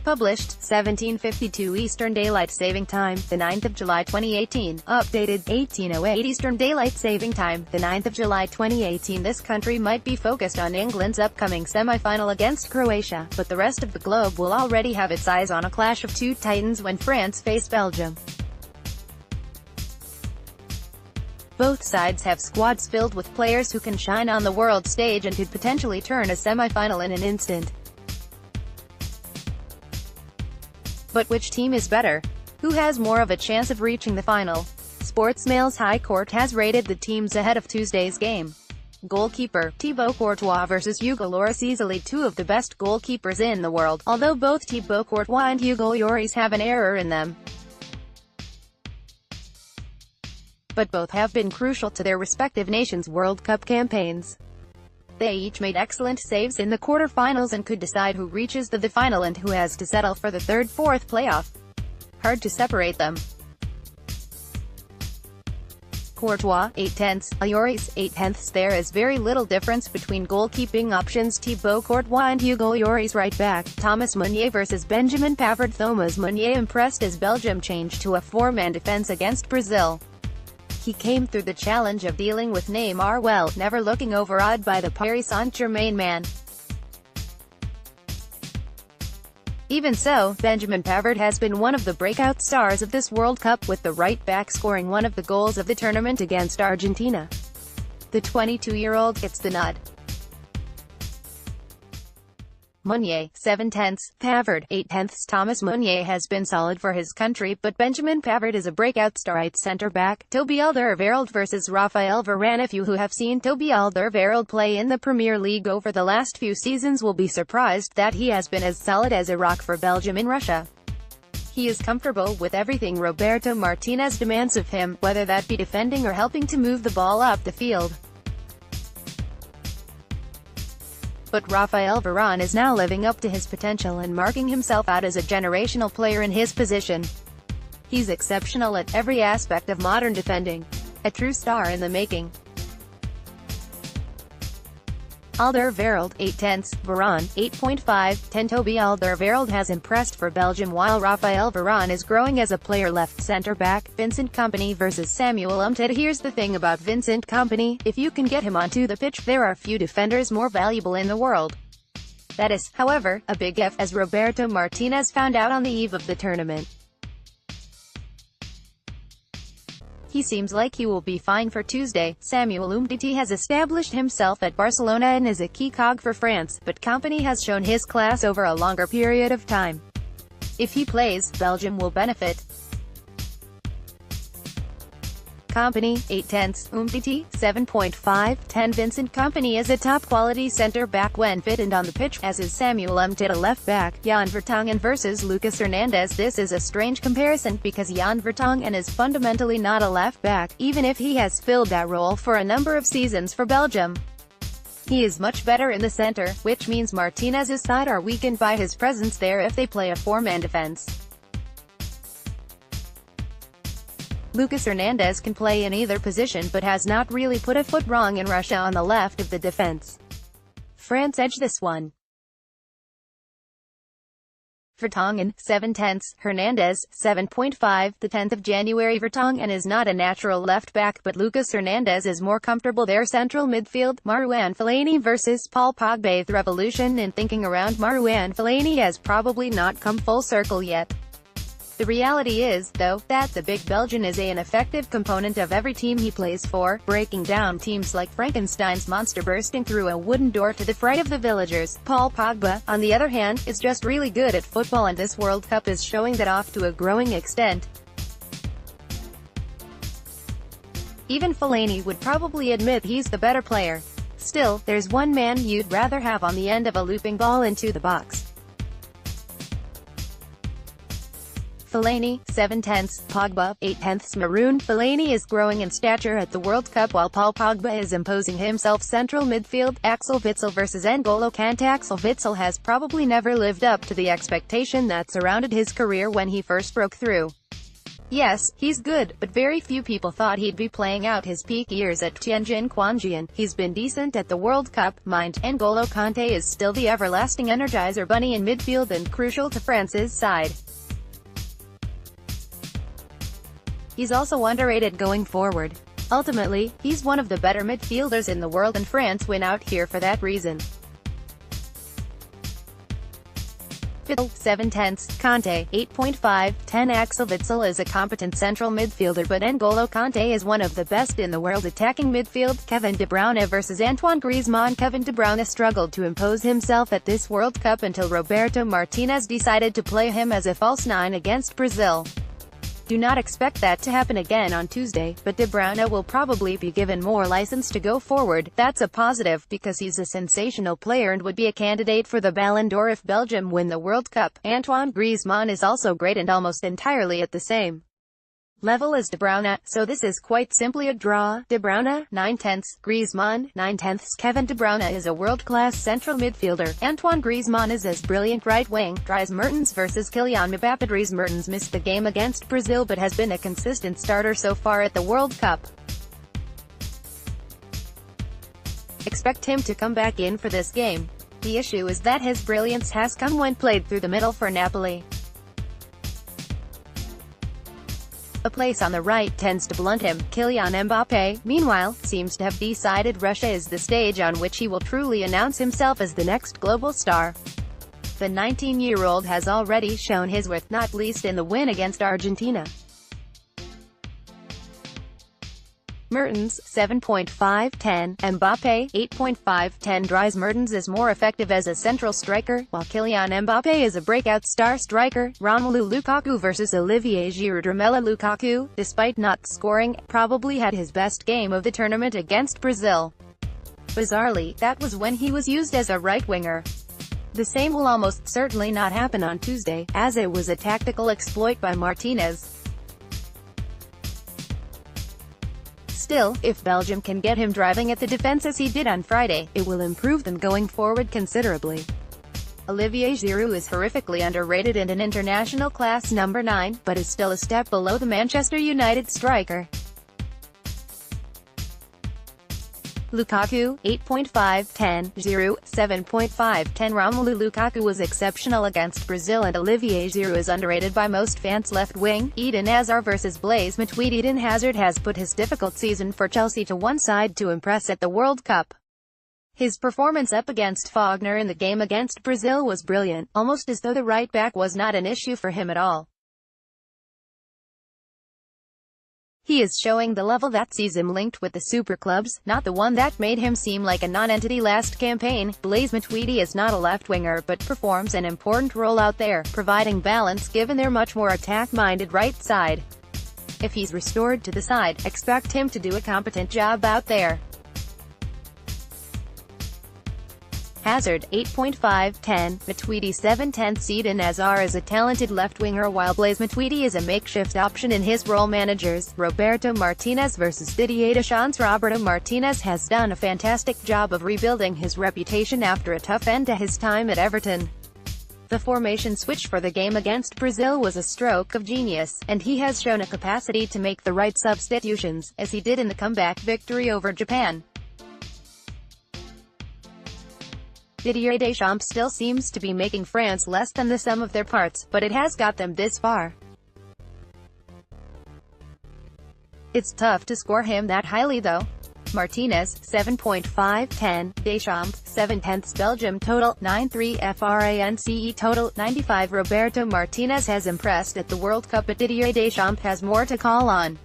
Published, 1752 Eastern Daylight Saving Time, the 9th of July 2018. Updated, 1808 Eastern Daylight Saving Time, the 9th of July 2018. This country might be focused on England's upcoming semi-final against Croatia, but the rest of the globe will already have its eyes on a clash of two titans when France face Belgium. Both sides have squads filled with players who can shine on the world stage and could potentially turn a semi-final in an instant. But which team is better? Who has more of a chance of reaching the final? Sportsmail's High Court has rated the teams ahead of Tuesday's game. Goalkeeper, Thibaut Courtois vs Hugo Lloris. Easily two of the best goalkeepers in the world, although both Thibaut Courtois and Hugo Lloris have an error in them. But both have been crucial to their respective nations' World Cup campaigns. They each made excellent saves in the quarter-finals and could decide who reaches the final and who has to settle for the third-fourth playoff. Hard to separate them. Courtois, 8/10, Lloris, 8/10. There is very little difference between goalkeeping options. Thibaut Courtois and Hugo Lloris. Right back, Thomas Meunier vs Benjamin Pavard. Thomas Meunier impressed as Belgium changed to a four-man defense against Brazil. He came through the challenge of dealing with Neymar well, never looking overawed by the Paris Saint-Germain man. Even so, Benjamin Pavard has been one of the breakout stars of this World Cup, with the right back scoring one of the goals of the tournament against Argentina. The 22-year-old gets the nod. Meunier, 7/10, Pavard, 8/10. Thomas Meunier has been solid for his country, but Benjamin Pavard is a breakout star. Right centre-back, Toby Alderweireld vs Raphael Varane. If you who have seen Toby Alderweireld play in the Premier League over the last few seasons will be surprised that he has been as solid as a rock for Belgium in Russia. He is comfortable with everything Roberto Martinez demands of him, whether that be defending or helping to move the ball up the field. But Raphael Varane is now living up to his potential and marking himself out as a generational player in his position. He's exceptional at every aspect of modern defending. A true star in the making. Alderweireld, 8/10, Varane, 8.5/10. Toby Alderweireld has impressed for Belgium while Raphael Varane is growing as a player. Left centre-back, Vincent Kompany vs Samuel Umtiti. Here's the thing about Vincent Kompany, if you can get him onto the pitch, there are few defenders more valuable in the world. That is, however, a big if, as Roberto Martinez found out on the eve of the tournament. He seems like he will be fine for Tuesday. Samuel Umtiti has established himself at Barcelona and is a key cog for France, but Kompany has shown his class over a longer period of time. If he plays, Belgium will benefit. Kompany, 8/10, Umtiti, 7.5/10. Vincent Kompany is a top-quality centre-back when fit and on the pitch, as is Samuel Umtiti. Left-back, Jan Vertonghen vs Lucas Hernandez. This is a strange comparison because Jan Vertonghen is fundamentally not a left-back, even if he has filled that role for a number of seasons for Belgium. He is much better in the centre, which means Martinez's side are weakened by his presence there if they play a four-man defense. Lucas Hernandez can play in either position but has not really put a foot wrong in Russia on the left of the defense. France edge this one. Vertonghen, 7/10, Hernandez, 7.5. The 10th of January. Vertonghen is not a natural left-back, but Lucas Hernandez is more comfortable there. Central midfield, Marouane Fellaini vs Paul Pogba. The revolution in thinking around Marouane Fellaini has probably not come full circle yet. The reality is, though, that the big Belgian is an effective component of every team he plays for, breaking down teams like Frankenstein's monster, bursting through a wooden door to the fright of the villagers. Paul Pogba, on the other hand, is just really good at football, and this World Cup is showing that off to a growing extent. Even Fellaini would probably admit he's the better player. Still, there's one man you'd rather have on the end of a looping ball into the box. Fellaini, 7/10, Pogba, 8/10. Maroon Fellaini is growing in stature at the World Cup while Paul Pogba is imposing himself. Central midfield, Axel Witsel vs N'Golo Kante. Axel Witsel has probably never lived up to the expectation that surrounded his career when he first broke through. Yes, he's good, but very few people thought he'd be playing out his peak years at Tianjin Quanjian. He's been decent at the World Cup, mind. N'Golo Kanté is still the everlasting Energizer Bunny in midfield and crucial to France's side. He's also underrated going forward. Ultimately, he's one of the better midfielders in the world and France win out here for that reason. 7/10, Kanté, 8.5, 10. Axel Witsel is a competent central midfielder, but N'Golo Kanté is one of the best in the world attacking midfield. Kevin De Bruyne versus Antoine Griezmann. Kevin De Bruyne struggled to impose himself at this World Cup until Roberto Martinez decided to play him as a false nine against Brazil. Do not expect that to happen again on Tuesday, but De Bruyne will probably be given more license to go forward. That's a positive, because he's a sensational player and would be a candidate for the Ballon d'Or if Belgium win the World Cup. Antoine Griezmann is also great and almost entirely at the same level as De Bruyne, so this is quite simply a draw. De Bruyne, 9/10, Griezmann, 9/10. Kevin De Bruyne is a world-class central midfielder. Antoine Griezmann is as brilliant right wing. Dries Mertens versus Kylian Mbappé. Dries Mertens missed the game against Brazil but has been a consistent starter so far at the World Cup. Expect him to come back in for this game. The issue is that his brilliance has come when played through the middle for Napoli. A place on the right tends to blunt him. Kylian Mbappé, meanwhile, seems to have decided Russia is the stage on which he will truly announce himself as the next global star. The 19-year-old has already shown his worth, not least in the win against Argentina. Mertens, 7.5/10, Mbappé, 8.5/10. Dries Mertens is more effective as a central striker, while Kylian Mbappé is a breakout star striker. Romelu Lukaku versus Olivier Giroud. Romelu Lukaku, despite not scoring, probably had his best game of the tournament against Brazil. Bizarrely, that was when he was used as a right winger. The same will almost certainly not happen on Tuesday, as it was a tactical exploit by Martinez. Still, if Belgium can get him driving at the defense as he did on Friday, it will improve them going forward considerably. Olivier Giroud is horrifically underrated and an international class number 9, but is still a step below the Manchester United striker. Lukaku, 8.5/10, Giroud, 7.5/10. Romelu Lukaku was exceptional against Brazil and Olivier Giroud is underrated by most fans. Left wing, Eden Hazard versus Blaise Matuidi. Eden Hazard has put his difficult season for Chelsea to one side to impress at the World Cup. His performance up against Fagner in the game against Brazil was brilliant, almost as though the right back was not an issue for him at all. He is showing the level that sees him linked with the super clubs, not the one that made him seem like a non-entity last campaign. Blaise Matuidi is not a left winger but performs an important role out there, providing balance given their much more attack-minded right side. If he's restored to the side, expect him to do a competent job out there. Hazard, 8.5/10, Matuidi 7/10. Eden Hazard is a talented left winger while Blaise Matuidi is a makeshift option in his role. Managers, Roberto Martinez versus Didier Deschamps. Roberto Martinez has done a fantastic job of rebuilding his reputation after a tough end to his time at Everton. The formation switch for the game against Brazil was a stroke of genius, and he has shown a capacity to make the right substitutions, as he did in the comeback victory over Japan. Didier Deschamps still seems to be making France less than the sum of their parts, but it has got them this far. It's tough to score him that highly though. Martinez, 7.5/10, Deschamps, 7/10. Belgium total, 9-3. France total, 95. Roberto Martinez has impressed at the World Cup but Didier Deschamps has more to call on.